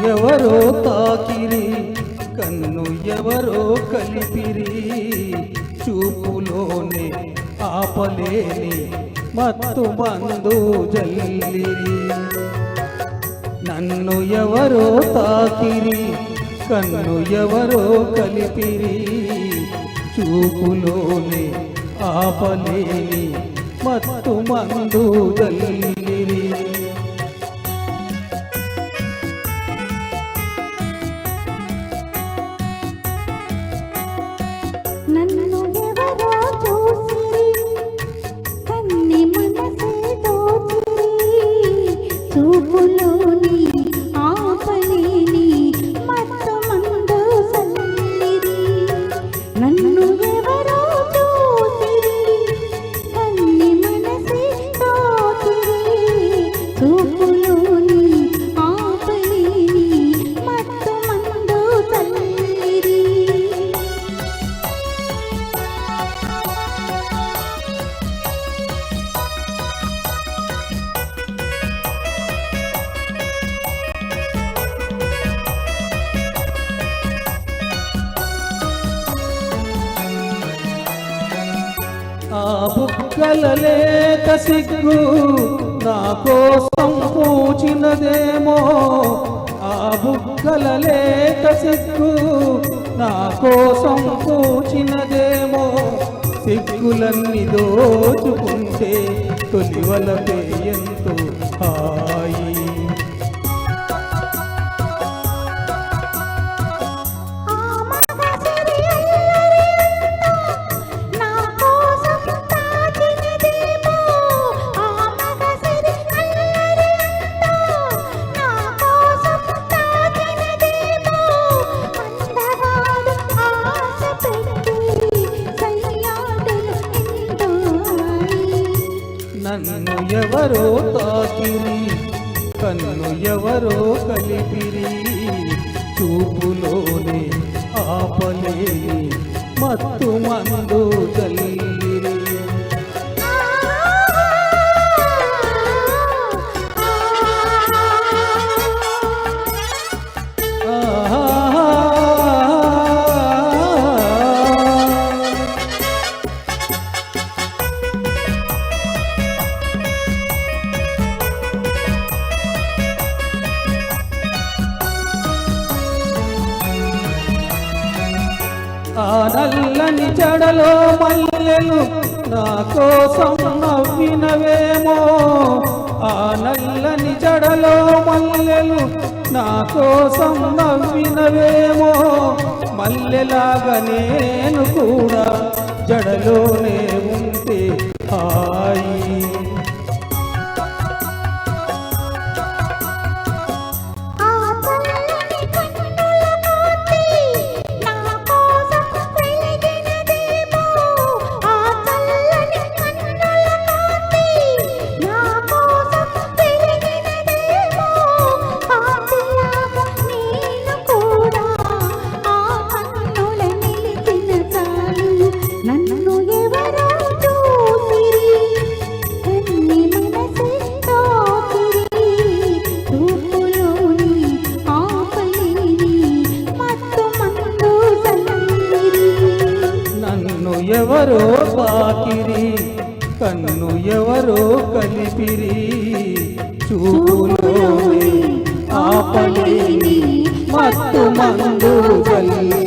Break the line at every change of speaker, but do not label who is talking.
ఎవరో తాకిరి కన్ను ఎవరో కలిపిరి చూపులోనే ఆపలేని మత్తు మందు జల్లిరి నన్ను ఎవరో తాకిరి కన్ను ఎవరో కలిపిరి చూపులోనే ఆపలేని మత్తు మందు జల్లిరి
నన్ను ఎవరో చూసిరి కన్ని మనసే దోచిరి చూపులోని ఆపలేని మత్తు మందు సల్లిరి నన్ను ఎవరో చూసిరి కన్ని మనసే దోచిరి చూపులోని ఆపలేని మత్తు మందు సల్లిరి
ఆ బుగ్గల లేత సిగ్గు నా కోసం పూచినదేమో ఆ బుగ్గల లేత సిగ్గు నా కోసం పూచినదేమో సిగ్గులన్నీ దోచుకుంటే తొలివలపే ఎంతో హాయి నన్ను ఎవరో తాకిరి కన్ను ఎవరో కలిపిరి చూపులోనే ఆపలేని మత్తు మందు జల్లిరి ఆ నల్లని జడలో మల్లెలు నా కోసం నవ్వినవేమో ఆ నల్లని జడలో మల్లెలు నా కోసం నవ్వినవేమో మల్లెలాగా నేను కూడా జడలోనే ఉంటే హాయి ఎవరో తాకిరి కన్ను ఎవరో కలిపిరి చూపులోనే ఆపలేని మత్తు మందు జల్లిరి